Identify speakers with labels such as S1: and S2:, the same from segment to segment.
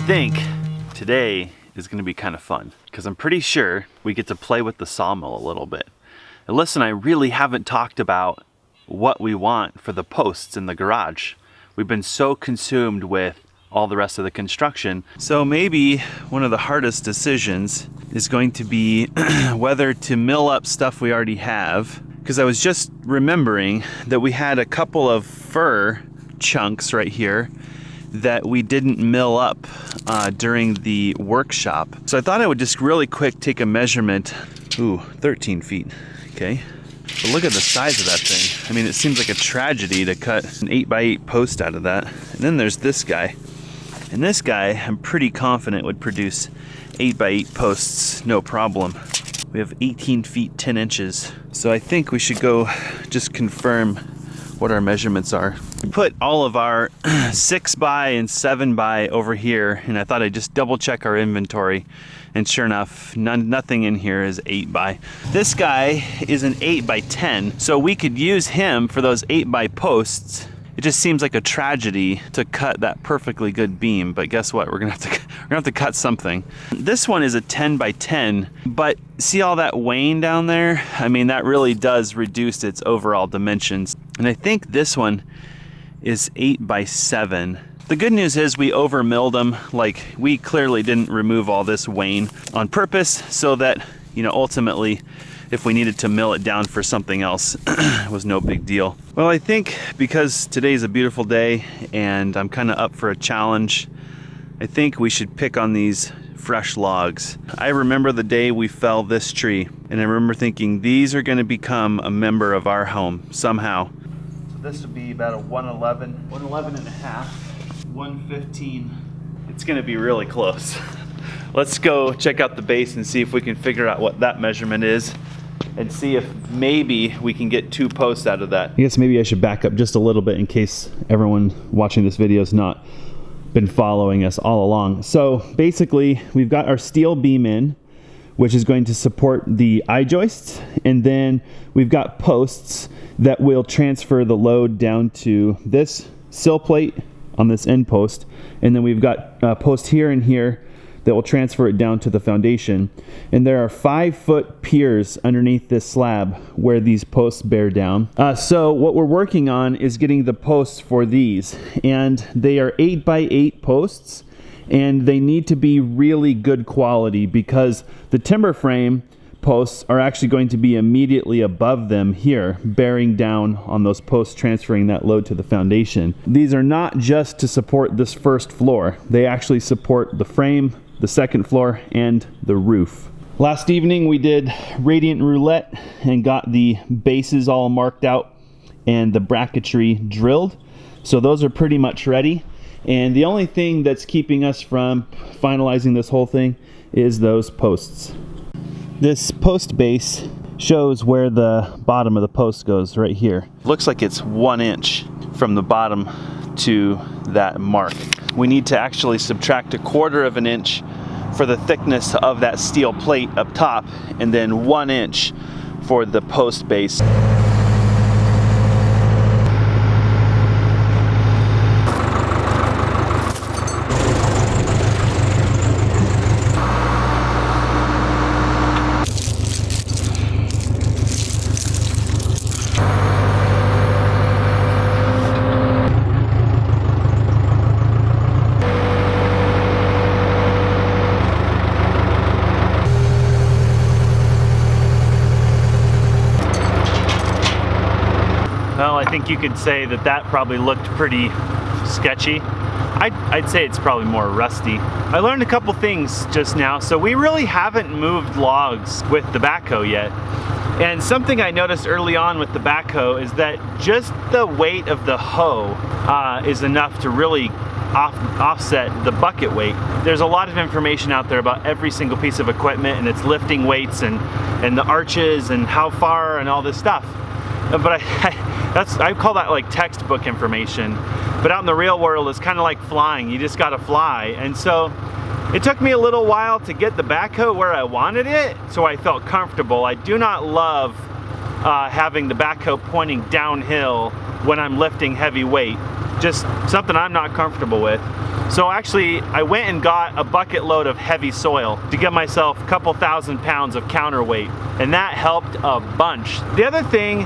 S1: think today is going to be kind of fun because I'm pretty sure we get to play with the sawmill a little bit. Alyssa and I really haven't talked about what we want for the posts in the garage. We've been so consumed with all the rest of the construction. So maybe one of the hardest decisions is going to be whether to mill up stuff we already have, because I was just remembering that we had a couple of fir chunks right here that we didn't mill up during the workshop. So I thought I would just really quick take a measurement. Ooh, 13 feet, okay. But look at the size of that thing. I mean, it seems like a tragedy to cut an 8x8 post out of that. And then there's this guy. And this guy, I'm pretty confident would produce 8x8 posts, no problem. We have 18 feet, 10 inches. So I think we should go just confirm what our measurements are. We put all of our 6x and 7x over here, and I thought I'd just double check our inventory. And sure enough, nothing in here is 8x. This guy is an 8x10, so we could use him for those 8x posts. It just seems like a tragedy to cut that perfectly good beam, but guess what? We're gonna have to cut something. This one is a 10x10, but see all that wane down there? I mean, that really does reduce its overall dimensions. And I think this one is 8x7. The good news is we over milled them. Like, we clearly didn't remove all this wane on purpose, so that, you know, ultimately, if we needed to mill it down for something else, it was no big deal. Well, I think because today's a beautiful day and I'm kind of up for a challenge, I think we should pick on these fresh logs. I remember the day we fell this tree, and I remember thinking these are going to become a member of our home somehow. So this would be about a 111 and a half, 115. It's going to be really close. Let's go check out the base and see if we can figure out what that measurement is, and see if maybe we can get 2 posts out of that. I guess maybe I should back up just a little bit in case everyone watching this video has not been following us all along. So basically, we've got our steel beam in, which is going to support the I-joists, and then we've got posts that will transfer the load down to this sill plate on this end post, and then we've got a post here and here that will transfer it down to the foundation. And there are 5-foot piers underneath this slab where these posts bear down. So what we're working on is getting the posts for these, and they are 8x8 posts, and they need to be really good quality because the timber frame posts are actually going to be immediately above them here, bearing down on those posts, transferring that load to the foundation. These are not just to support this first floor. They actually support the frame, the second floor, and the roof. Last evening we did radiant roulette and got the bases all marked out and the bracketry drilled. So those are pretty much ready. And the only thing that's keeping us from finalizing this whole thing is those posts. This post base shows where the bottom of the post goes right here. Looks like it's 1 inch from the bottom to that mark. We need to actually subtract 1/4 of an inch for the thickness of that steel plate up top, and then 1 inch for the post base. Well, I think you could say that that probably looked pretty sketchy. I'd say it's probably more rusty. I learned a couple things just now. So we really haven't moved logs with the backhoe yet. And something I noticed early on with the backhoe is that just the weight of the hoe is enough to really offset the bucket weight. There's a lot of information out there about every single piece of equipment and its lifting weights and the arches and how far and all this stuff. But I call that like textbook information. But out in the real world, it's kind of like flying. You just got to fly. And so it took me a little while to get the backhoe where I wanted it, so I felt comfortable. I do not love having the backhoe pointing downhill when I'm lifting heavy weight. Just something I'm not comfortable with. So actually, I went and got a bucket load of heavy soil to get myself a couple thousand pounds of counterweight, and that helped a bunch. The other thing,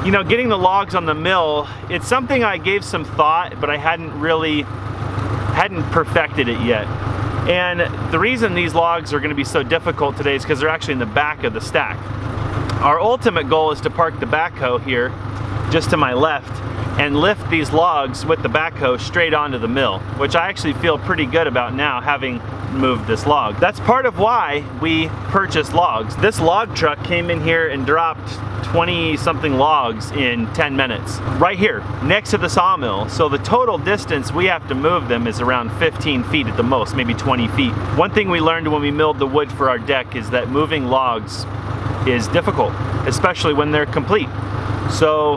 S1: you know, getting the logs on the mill, it's something I gave some thought, but I hadn't perfected it yet. And the reason these logs are going to be so difficult today is because they're actually in the back of the stack. Our ultimate goal is to park the backhoe here, just to my left, and lift these logs with the backhoe straight onto the mill, which I actually feel pretty good about now, having moved this log. That's part of why we purchased logs. This log truck came in here and dropped 20 something logs in 10 minutes right here next to the sawmill. So the total distance we have to move them is around 15 feet at the most, maybe 20 feet. One thing we learned when we milled the wood for our deck is that moving logs is difficult, especially when they're complete. So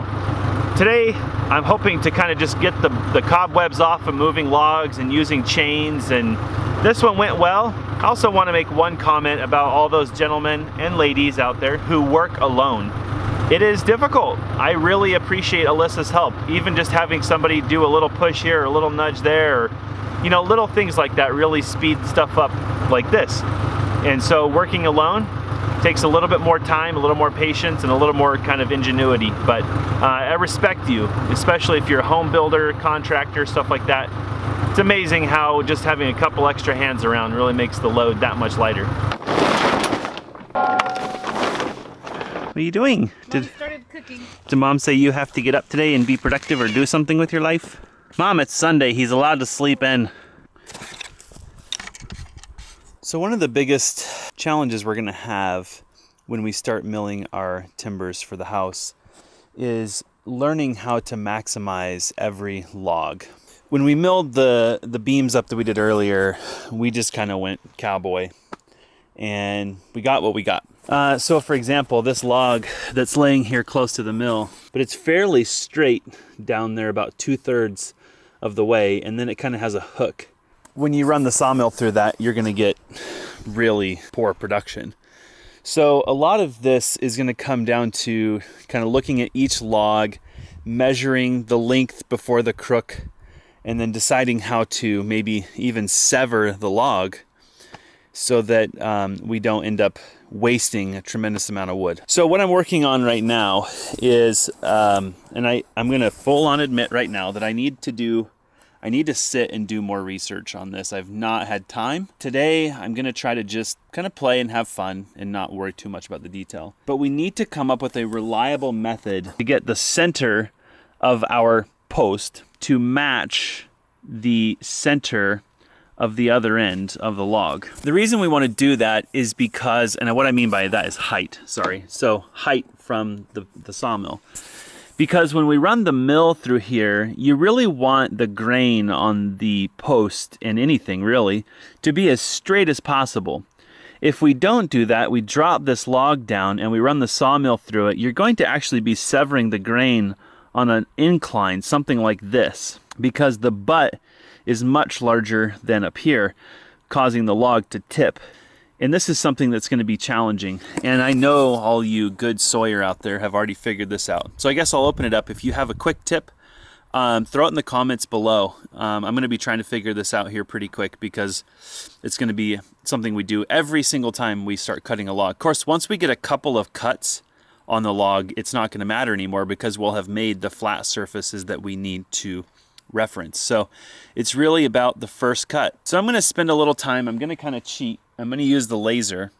S1: today I'm hoping to kind of just get the cobwebs off of moving logs and using chains, and this one went well. I also want to make one comment about all those gentlemen and ladies out there who work alone. It is difficult. I really appreciate Alyssa's help, even just having somebody do a little push here or a little nudge there, or, you know, little things like that really speed stuff up like this. And so working alone takes a little bit more time, a little more patience, and a little more kind of ingenuity. But I respect you, especially if you're a home builder, contractor, stuff like that. It's amazing how just having a couple extra hands around really makes the load that much lighter. What are you doing?
S2: Mom started cooking.
S1: Did Mom say you have to get up today and be productive or do something with your life? Mom, it's Sunday. He's allowed to sleep in. So one of the biggest challenges we're going to have when we start milling our timbers for the house is learning how to maximize every log. When we milled the beams up that we did earlier, we just kind of went cowboy, and we got what we got. So for example, this log that's laying here close to the mill, but it's fairly straight down there about 2/3 of the way, and then it kind of has a hook. When you run the sawmill through that, you're going to get really poor production. So a lot of this is going to come down to kind of looking at each log, measuring the length before the crook, and then deciding how to maybe even sever the log so that we don't end up wasting a tremendous amount of wood. So what I'm working on right now is, and I'm going to full on admit right now that I need to sit and do more research on this. I've not had time. Today, I'm going to try to just kind of play and have fun and not worry too much about the detail. But we need to come up with a reliable method to get the center of our post to match the center of the other end of the log. The reason we want to do that is because, and what I mean by that is height, sorry. So height from the sawmill. Because when we run the mill through here, you really want the grain on the post and anything really to be as straight as possible. If we don't do that, we drop this log down and we run the sawmill through it, you're going to actually be severing the grain on an incline, something like this, because the butt is much larger than up here, causing the log to tip. And this is something that's going to be challenging. And I know all you good sawyer out there have already figured this out. So I guess I'll open it up. If you have a quick tip, throw it in the comments below. I'm going to be trying to figure this out here pretty quick because it's going to be something we do every single time we start cutting a log. Of course, once we get a couple of cuts on the log, it's not going to matter anymore because we'll have made the flat surfaces that we need to reference. So it's really about the first cut. So I'm going to spend a little time. I'm going to kind of cheat. I'm going to use the laser,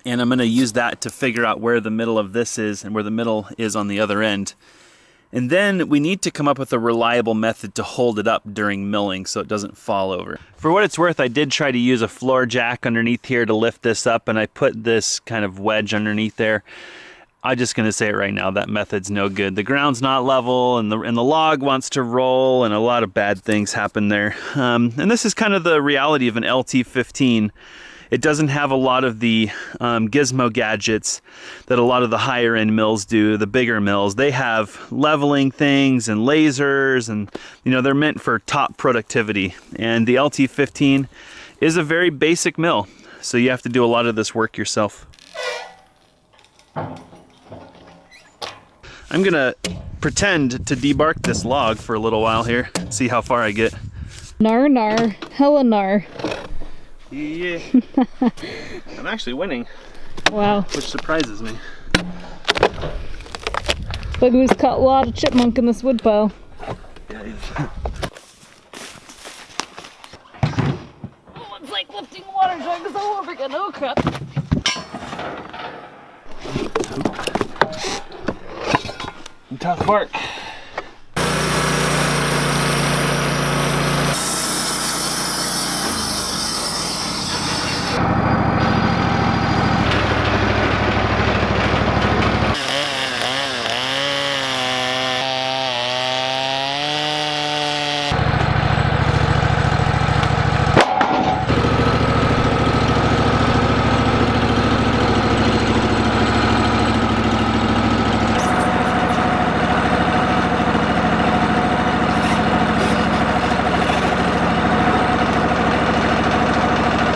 S1: and I'm going to use that to figure out where the middle of this is and where the middle is on the other end. And then we need to come up with a reliable method to hold it up during milling so it doesn't fall over. For what it's worth, I did try to use a floor jack underneath here to lift this up, and I put this kind of wedge underneath there. I'm just going to say it right now, that method's no good. The ground's not level, and the log wants to roll, and a lot of bad things happen there. And this is kind of the reality of an LT15. It doesn't have a lot of the gizmo gadgets that a lot of the higher end mills do, the bigger mills. They have leveling things and lasers, and you know, they're meant for top productivity. And the LT15 is a very basic mill, so you have to do a lot of this work yourself. I'm gonna pretend to debark this log for a little while here, see how far I get.
S2: Nar nar, hella nar.
S1: Yeah. I'm actually winning.
S2: Wow.
S1: Which surprises me.
S2: Look who's caught a lot of chipmunk in this wood pile.
S1: Yeah,
S2: Oh, it's like lifting water jugs all over again. Oh crap.
S1: tough work.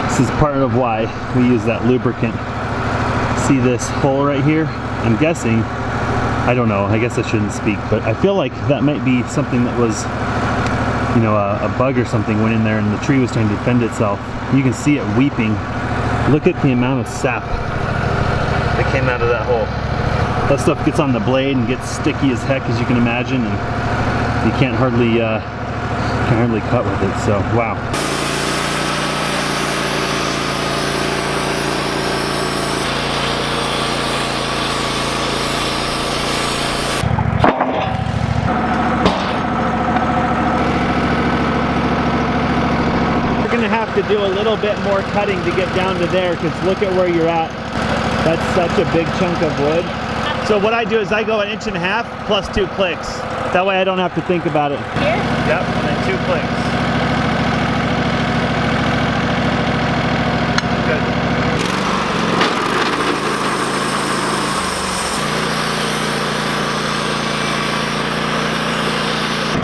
S1: This is part of why we use that lubricant. See this hole right here? I'm guessing, I don't know, I guess I shouldn't speak, but I feel like that might be something that was, you know, a bug or something went in there and the tree was trying to defend itself. You can see it weeping. Look at the amount of sap that came out of that hole. That stuff gets on the blade and gets sticky as heck, as you can imagine, and you can't hardly cut with it, so wow. To do a little bit more cutting to get down to there, because look at where you're at. That's such a big chunk of wood. So what I do is I go 1.5 inches plus 2 clicks. That way I don't have to think about it.
S2: Here?
S1: Yep, and then 2 clicks.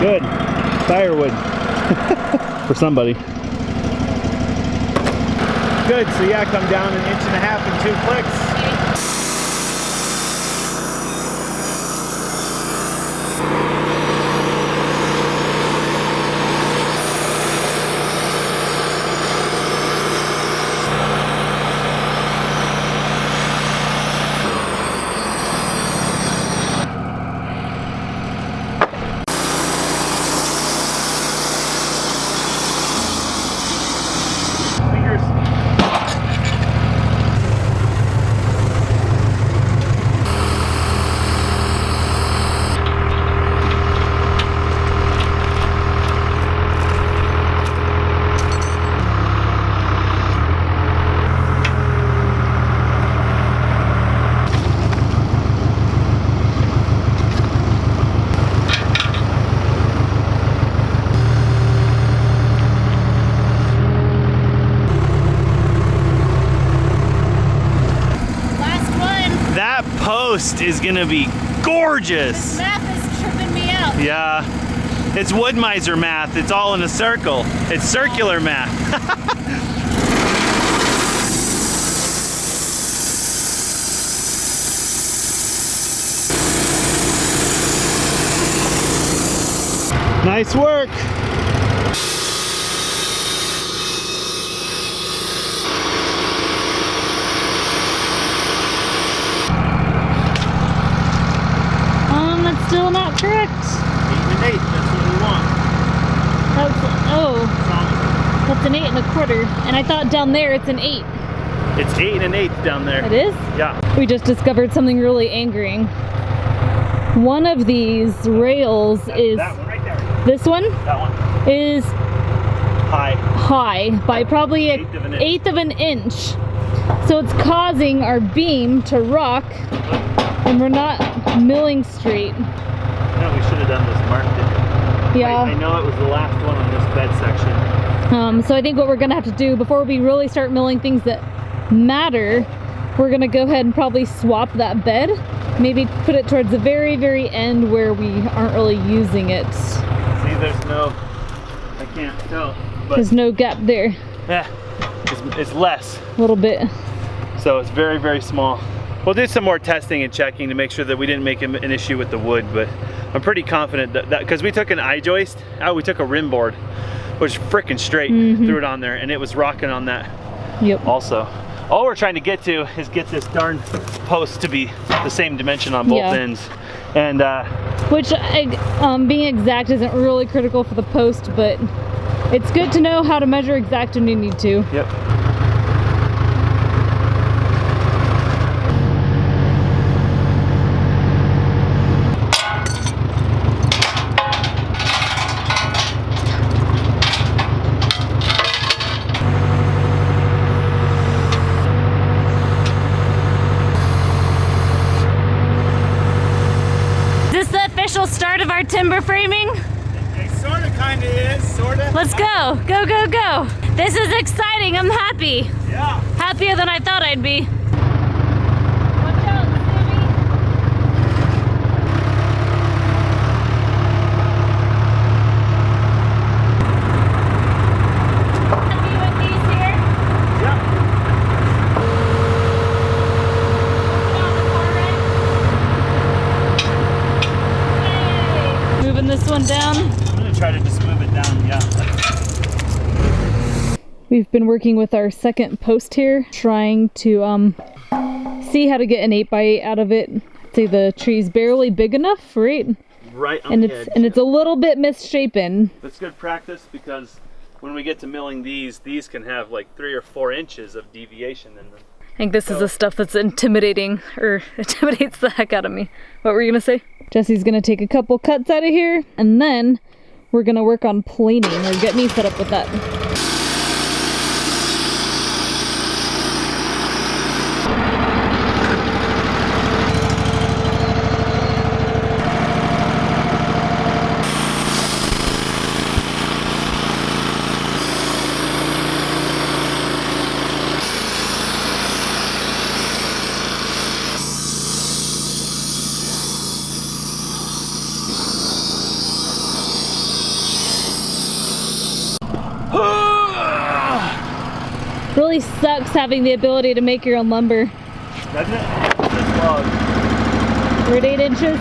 S1: Good. Good. Firewood. For somebody. Good, so yeah, come down 1.5 inches and 2 clicks. Post is gonna be gorgeous.
S2: This math is tripping me out.
S1: Yeah, it's wood miser math. It's all in a circle. It's circular math. Nice work.
S2: Still not correct.
S1: 8 1/8, that's what we want.
S2: That's an 8 1/4. And I thought down there it's an 8.
S1: It's 8 1/8 down there.
S2: It is?
S1: Yeah.
S2: We just discovered something really angering. One of these rails is...
S1: That one right there.
S2: This one?
S1: That one.
S2: Is... High by probably an 1/8 of an inch. So it's causing our beam to rock and we're not milling straight.
S1: No, we should have done this, marked it.
S2: Yeah.
S1: I know it was the last one on this bed section.
S2: So I think what we're gonna have to do before we really start milling things that matter, we're gonna go ahead and probably swap that bed. Maybe put it towards the very, very end where we aren't really using it.
S1: See, there's no, I can't tell. But
S2: there's no gap there.
S1: Yeah, it's less.
S2: A little bit.
S1: So it's very, very small. We'll do some more testing and checking to make sure that we didn't make an issue with the wood, but I'm pretty confident that because we took an I-joist, we took a rim board, was freaking straight. Threw it on there, and it was rocking on that.
S2: Yep.
S1: Also, all we're trying to get to is get this darn post to be the same dimension on both ends, and
S2: which being exact isn't really critical for the post, but it's good to know how to measure exact when you need to.
S1: Yep.
S2: Start of our timber framing?
S3: It sort of kind of is, sort of.
S2: Let's go. Go, go, go. This is exciting. I'm happy.
S3: Yeah.
S2: Happier than I thought I'd be. Watch out, Sammy. Happy with these here?
S3: Yeah.
S2: Moving this one down.
S3: I'm gonna try to just move it down, yeah.
S2: We've been working with our second post here, trying to see how to get an 8x8 out of it. I'd say the tree's barely big enough, right?
S1: Right on
S2: and
S1: the
S2: it's
S1: edge.
S2: and it's a little bit misshapen.
S1: That's good practice, because when we get to milling these can have like 3 or 4 inches of deviation in them.
S2: I think this is the stuff that's intimidating, or intimidates the heck out of me. What were you gonna say? Jesse's gonna take a couple cuts out of here, and then we're gonna work on planing, or get me set up with that. Really sucks having the ability to make your own lumber.
S1: Doesn't it? This log.
S2: We're at 8 inches.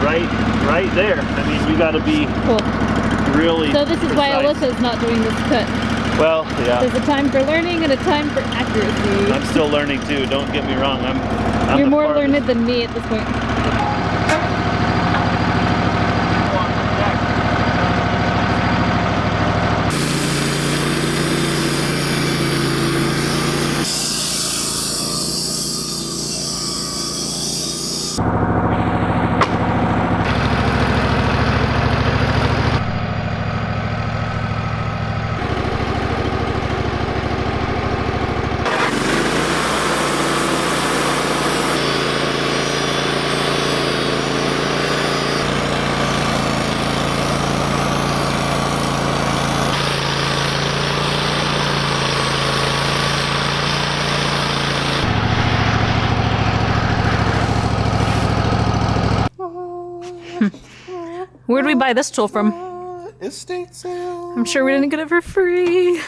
S1: Right there. I mean, you gotta be really
S2: So this is why Alyssa's not doing this cut.
S1: Well, yeah.
S2: There's a time for learning and a time for accuracy.
S1: I'm still learning too, don't get me wrong. I'm
S2: You're
S1: the
S2: more
S1: farthest.
S2: learned than me at this point. Where'd we buy this tool from?
S3: Estate sale.
S2: I'm sure we didn't get it for free.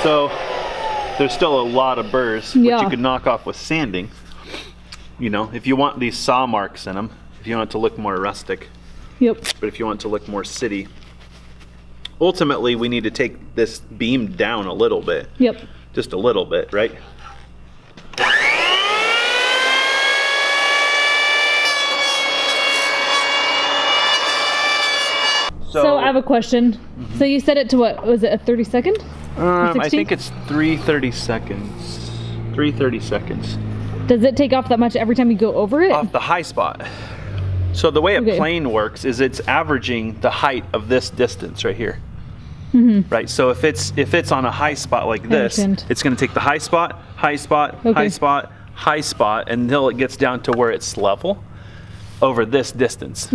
S1: So there's still a lot of burrs, which you could knock off with sanding. You know, if you want these saw marks in them, if you want it to look more rustic.
S2: Yep.
S1: But if you want it to look more city, ultimately we need to take this beam down a little bit.
S2: Yep.
S1: Just a little bit, right?
S2: So I have a question. So you set it to what? Was it a 30-second?
S1: I think it's 330 seconds. 330 seconds.
S2: Does it take off that much every time you go over it?
S1: Off the high spot. So the way a plane works is it's averaging the height of this distance right here. Right. So if it's on a high spot like this, it's going to take the high spot, high spot, high spot, high spot until it gets down to where it's level over this distance.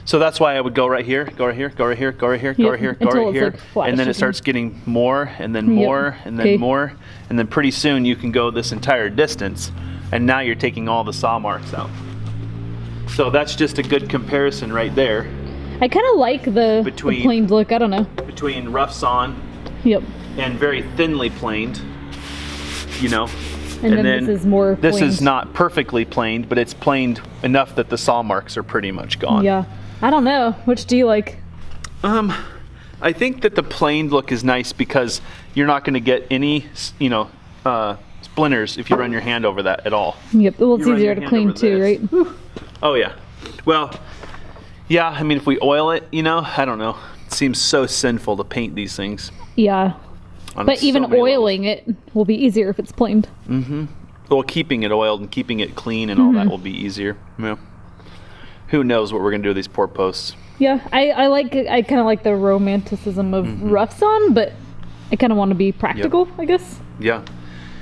S1: So that's why I would go right here, go right here, go right here, go right here, go right here, go right here, and then it starts getting more and then more and then more, and then pretty soon you can go this entire distance, and now you're taking all the saw marks out. So that's just a good comparison right there.
S2: I kind of like the planed look. I don't know.
S1: Between rough sawn
S2: Yep.
S1: and very thinly planed. you know.
S2: And then this is more
S1: This is
S2: planed.
S1: not perfectly planed, but it's planed enough that the saw marks are pretty much gone.
S2: Yeah. I don't know. Which do you like?
S1: I think that the planed look is nice because you're not going to get any, you know, splinters if you run your hand over that at all.
S2: Yep. Well, it's
S1: You run
S2: easier
S1: your
S2: to
S1: hand
S2: clean
S1: over
S2: too,
S1: this.
S2: right?
S1: Oh yeah. Well, yeah, I mean, if we oil it, you know, I don't know. It seems so sinful to paint these things.
S2: Yeah.
S1: on
S2: But
S1: so
S2: even
S1: many levels.
S2: oiling it will be easier if it's planed.
S1: Well, keeping it oiled and keeping it clean and all that will be easier. Yeah. Who knows what we're gonna do with these poor posts?
S2: Yeah, I kind of like the romanticism of roughs on, but I kind of want to be practical, I guess.
S1: Yeah.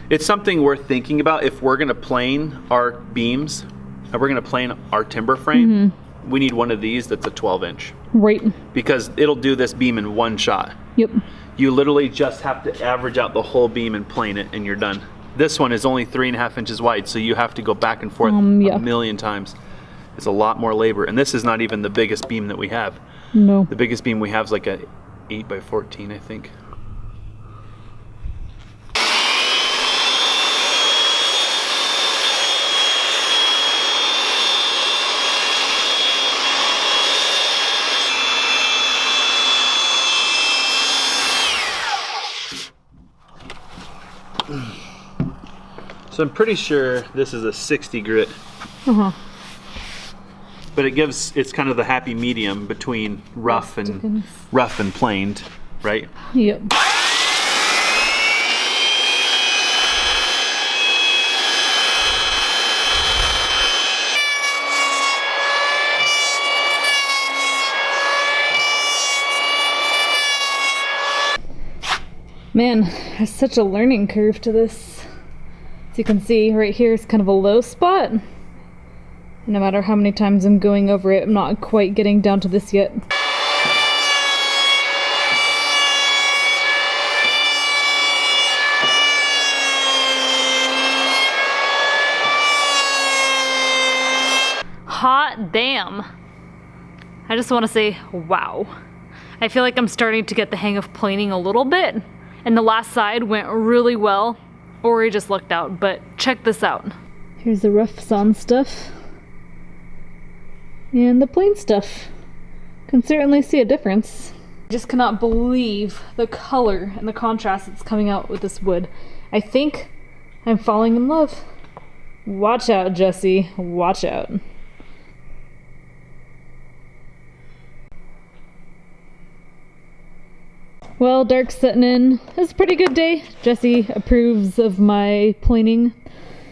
S1: It's something worth thinking about if we're gonna plane our beams, if we're gonna plane our timber frame, we need one of these that's a 12-inch.
S2: Right.
S1: Because it'll do this beam in one shot.
S2: Yep.
S1: You literally just have to average out the whole beam and plane it and you're done. This one is only 3.5 inches wide, so you have to go back and forth
S2: yeah.
S1: a million times. It's a lot more labor, and this is not even the biggest beam that we have.
S2: No.
S1: The biggest beam we have is like a 8 by 14, I think. So I'm pretty sure this is a 60 grit. But it's kind of the happy medium between rough and planed, right?
S2: Yep. Man, there's such a learning curve to this. As you can see, right here is kind of a low spot. No matter how many times I'm going over it, I'm not quite getting down to this yet. Hot damn. I just want to say, wow. I feel like I'm starting to get the hang of planing a little bit, and the last side went really well. Ori just looked out, but check this out. Here's the rough sawn stuff. And the plain stuff. Can certainly see a difference. I just cannot believe the color and the contrast that's coming out with this wood. I think I'm falling in love. Watch out, Jesse. Watch out. Well, dark's setting in. It's a pretty good day. Jesse approves of my planing.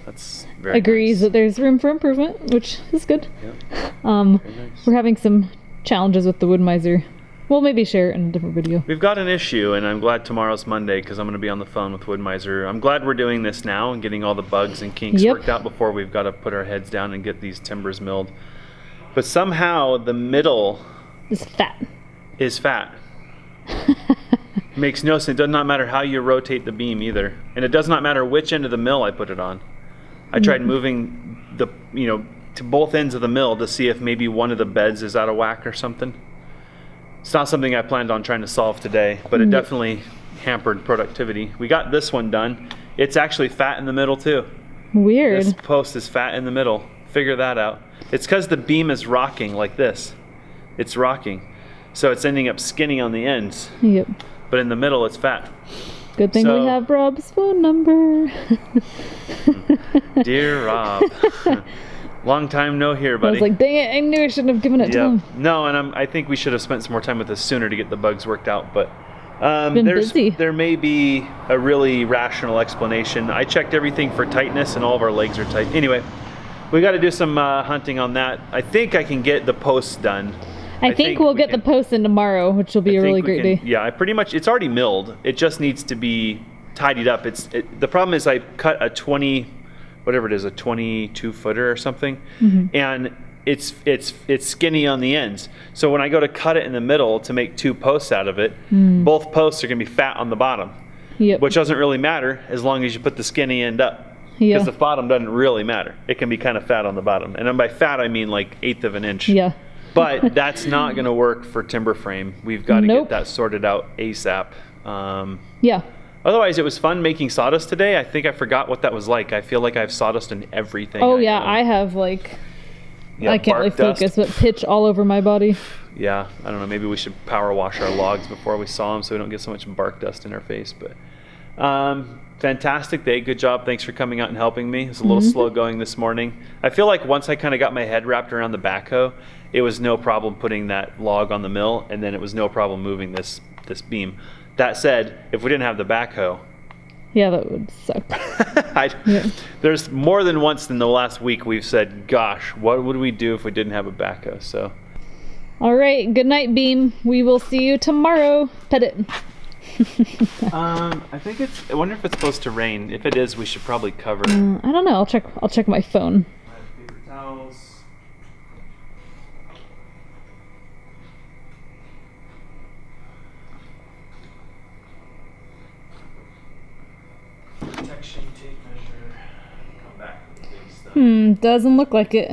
S1: That's very
S2: Agrees
S1: nice.
S2: that there's room for improvement, which is good.
S1: Yep.
S2: Very
S1: nice.
S2: We're having some challenges with the wood miser. We'll maybe share it in a different video.
S1: We've got an issue, and I'm glad tomorrow's Monday because I'm going to be on the phone with Woodmiser. I'm glad we're doing this now and getting all the bugs and kinks
S2: Yep.
S1: worked out before we've got to put our heads down and get these timbers milled. But somehow the middle
S2: It's fat.
S1: is fat. Makes no sense. It does not matter how you rotate the beam either. And it does not matter which end of the mill I put it on. I tried moving the, to both ends of the mill to see if maybe one of the beds is out of whack or something. It's not something I planned on trying to solve today, but it definitely hampered productivity. We got this one done. It's actually fat in the middle too.
S2: Weird.
S1: This post is fat in the middle. Figure that out. It's because the beam is rocking like this. It's rocking. So it's ending up skinny on the ends,
S2: Yep.
S1: but in the middle it's fat.
S2: Good thing
S1: So-
S2: we have Rob's phone number.
S1: Dear Rob, long time no hear,
S2: I
S1: buddy.
S2: was like, dang it, I knew I shouldn't have given it to
S1: Yeah.
S2: him.
S1: No, and I think we should have spent some more time with this sooner to get the bugs worked out, but
S2: Been busy.
S1: there may be a really rational explanation. I checked everything for tightness and all of our legs are tight. Anyway, we got to do some hunting on that. I think I can get the posts done.
S2: I think we'll
S1: we
S2: get
S1: can-
S2: the post in tomorrow, which will be
S1: I
S2: a
S1: think
S2: really
S1: we
S2: great
S1: can-
S2: day.
S1: Yeah, it's already milled. It just needs to be tidied up. The problem is I cut a 22 footer or something, and it's skinny on the ends. So when I go to cut it in the middle to make two posts out of it, both posts are gonna be fat on the bottom,
S2: Yep.
S1: which doesn't really matter as long as you put the skinny end up.
S2: Yeah.
S1: Because the bottom doesn't really matter. It can be kind of fat on the bottom. And then by fat, I mean like 1/8 of an inch.
S2: Yeah.
S1: But that's not going to work for timber frame. We've got to
S2: Nope.
S1: get that sorted out ASAP.
S2: Yeah.
S1: Otherwise, it was fun making sawdust today. I think I forgot what that was like. I feel like I have sawdust in everything.
S2: Oh yeah, I have like,
S1: Yeah,
S2: I can't really
S1: bark dust.
S2: focus, but pitch all over my body.
S1: Yeah, I don't know. Maybe we should power wash our logs before we saw them so we don't get so much bark dust in our face. But fantastic day. Good job. Thanks for coming out and helping me. It was a little slow going this morning. I feel like once I kind of got my head wrapped around the backhoe, it was no problem putting that log on the mill, and then it was no problem moving this beam. That said, if we didn't have the backhoe,
S2: Yeah, that would suck.
S1: there's more than once in the last week we've said, gosh, what would we do if we didn't have a backhoe? So,
S2: All right, good night, Beam. We will see you tomorrow. Pet it.
S1: I think I wonder if it's supposed to rain. If it is, we should probably cover.
S2: I don't know. I'll check my phone.
S1: I have paper towels. Protection tape measure. Come back with the big stuff.
S2: Doesn't look like it.